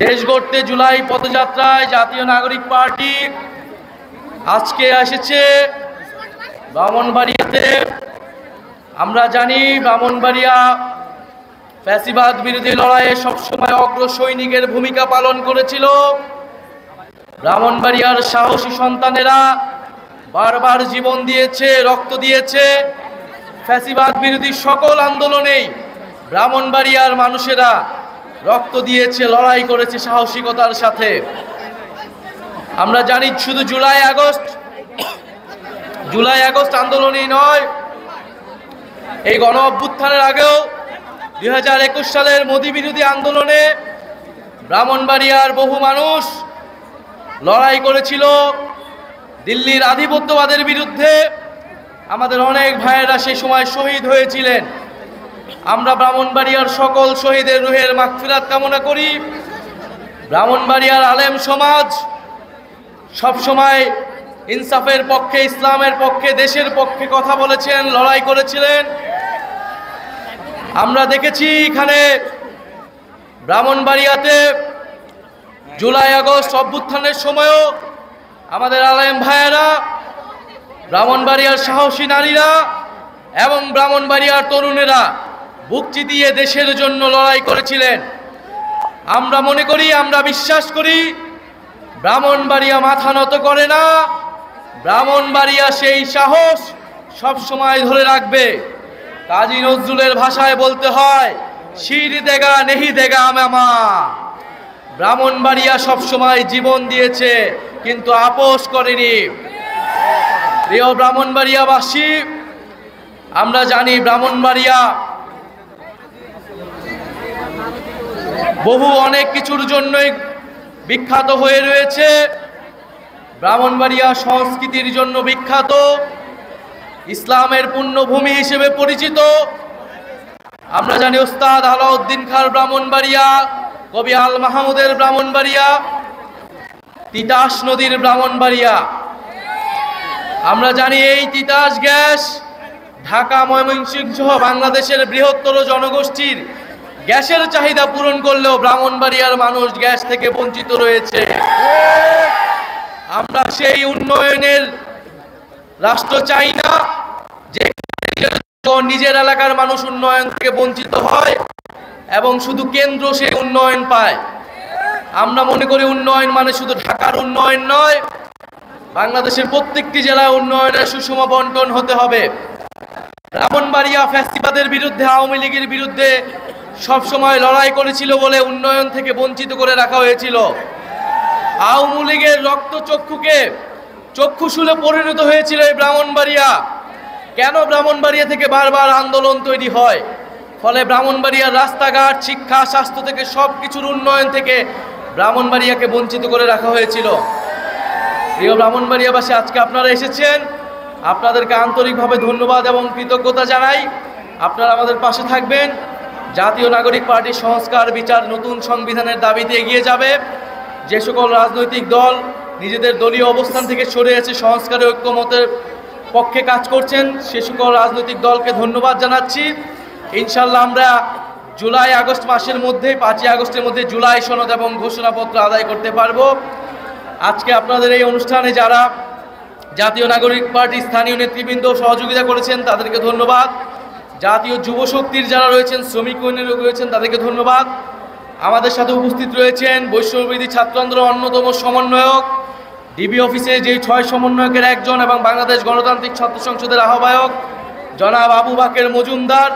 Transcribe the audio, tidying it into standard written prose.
দেশ গড়তে জুলাই পদযাত্রায় জাতীয় নাগরিক পার্টি আজকে এসেছে ব্রাহ্মণবাড়িয়াতে। আমরা জানি ব্রাহ্মণবাড়িয়া ফ্যাসিবাদ বিরোধী লড়াইয়ে সবসময় অগ্রসৈনিকের ভূমিকা পালন করেছিল। ব্রাহ্মণবাড়িয়ার সাহসী সন্তানেরা বারবার জীবন দিয়েছে, রক্ত দিয়েছে। ফ্যাসিবাদ বিরোধী সকল আন্দোলনেই ব্রাহ্মণবাড়িয়ার মানুষেরা রক্ত দিয়েছে, লড়াই করেছে সাহসিকতার সাথে। আমরা জানি শুধু জুলাই আগস্ট আন্দোলনই নয়, এই গণ অভ্যুত্থানের আগেও 2021 সালের মোদী বিরোধী আন্দোলনে ব্রাহ্মণবাড়িয়ার বহু মানুষ লড়াই করেছিল দিল্লির আধিপত্যবাদের বিরুদ্ধে। আমাদের অনেক ভাইয়েরা সেই সময় শহীদ হয়েছিলেন। আমরা ব্রাহ্মণবাড়িয়ার সকল শহীদের রুহের মাগফিরাত কামনা করি। ব্রাহ্মণবাড়িয়ার আলেম সমাজ সবসময় ইনসাফের পক্ষে, ইসলামের পক্ষে, দেশের পক্ষে কথা বলেছেন, লড়াই করেছিলেন। আমরা দেখেছি এখানে ব্রাহ্মণবাড়িয়াতে জুলাই আগস্ট অভ্যুত্থানের সময়ও আমাদের আলেম ভাইয়েরা, ব্রাহ্মণবাড়িয়ার সাহসী নারীরা এবং ব্রাহ্মণবাড়িয়ার তরুণেরা বুক চিতিয়ে দেশের জন্য লড়াই করেছিলেন। আমরা মনে করি, আমরা বিশ্বাস করি, ব্রাহ্মণবাড়িয়া মাথা নত করে না। ব্রাহ্মণবাড়িয়া সেই সাহস সব সময় ধরে রাখবে। কাজী নজরুলের ভাষায় বলতে হয়, শির দেগা নেহি দেগা মামা। ব্রাহ্মণবাড়িয়া সব সময় জীবন দিয়েছে, কিন্তু আপোষ করেনি। প্রিয় ব্রাহ্মণবাড়িয়াবাসী, আমরা জানি ব্রাহ্মণবাড়িয়া অনেক কিছুর জন্যই বিখ্যাত হয়ে রয়েছে। ব্রাহ্মণবাড়িয়া সংস্কৃতির জন্য বিখ্যাত, ইসলামের পুণ্যভূমি হিসেবে পরিচিত। আমরা জানি ওস্তাদ আলাউদ্দিন খাঁর ব্রাহ্মণবাড়িয়া, কবি আল মাহমুদের ব্রাহ্মণবাড়িয়া, তিতাস নদীর ব্রাহ্মণবাড়িয়া। আমরা জানি এই তিতাস গ্যাস ঢাকা, ময়মনসিংহ সহ বাংলাদেশের বৃহত্তর জনগোষ্ঠীর গ্যাসের চাহিদা পূরণ করলেও ব্রাহ্মণবাড়িয়ার মানুষ গ্যাস থেকে বঞ্চিত রয়েছে। আমরা সেই উন্নয়নের রাষ্ট্র চাই না যে নিজের এলাকার মানুষ উন্নয়ন থেকে বঞ্চিত হয় এবং শুধু কেন্দ্র সেই উন্নয়ন পায়। আমরা মনে করি উন্নয়ন মানে শুধু ঢাকার উন্নয়ন নয়, বাংলাদেশের প্রত্যেকটি জেলায় উন্নয়নের সুষম বন্টন হতে হবে। ব্রাহ্মণবাড়িয়া ফ্যাসিবাদের বিরুদ্ধে, আওয়ামী লীগের বিরুদ্ধে সবসময় লড়াই করেছিল বলে উন্নয়ন থেকে বঞ্চিত করে রাখা হয়েছিল। আওয়ামী লীগের রক্তচক্ষুকে চক্ষুশূলে পরিণত হয়েছিল এই ব্রাহ্মণবাড়িয়া। কেন ব্রাহ্মণবাড়িয়া থেকে বারবার আন্দোলন তৈরি হয়? ফলে ব্রাহ্মণবাড়িয়ার রাস্তাঘাট, শিক্ষা, স্বাস্থ্য থেকে সব কিছুর উন্নয়ন থেকে ব্রাহ্মণবাড়িয়াকে বঞ্চিত করে রাখা হয়েছিল। প্রিয় ব্রাহ্মণবাড়িয়াবাসী, আজকে আপনারা এসেছেন, আপনাদেরকে আন্তরিকভাবে ধন্যবাদ এবং কৃতজ্ঞতা জানাই। আপনারা আমাদের পাশে থাকবেন। জাতীয় নাগরিক পার্টি সংস্কার, বিচার, নতুন সংবিধানের দাবিতে এগিয়ে যাবে। যে সকল রাজনৈতিক দল নিজেদের দলীয় অবস্থান থেকে সরে এসে সংস্কারের ঐক্যমতের পক্ষে কাজ করছেন, সে সকল রাজনৈতিক দলকে ধন্যবাদ জানাচ্ছি। ইনশাল্লাহ আমরা জুলাই আগস্ট মাসের মধ্যে, 5ই আগস্টের মধ্যে জুলাই সনদ এবং ঘোষণাপত্র আদায় করতে পারবো। আজকে আপনাদের এই অনুষ্ঠানে যারা জাতীয় নাগরিক পার্টির স্থানীয় নেতৃবৃন্দ সহযোগিতা করেছেন তাদেরকে ধন্যবাদ। জাতীয় যুব শক্তির যারা রয়েছেন, শ্রমিক ইউনিয়নের রয়েছেন, তাদেরকে ধন্যবাদ। আমাদের সাথে উপস্থিত রয়েছেন বৈষম্যবিরোধী ছাত্র আন্দোলনের অন্যতম সমন্বয়ক, ডিবি অফিসে যে 6 সমন্বয়কের একজন এবং বাংলাদেশ গণতান্ত্রিক ছাত্র সংসদের আহ্বায়ক জনাব আবু বাকের মজুমদার।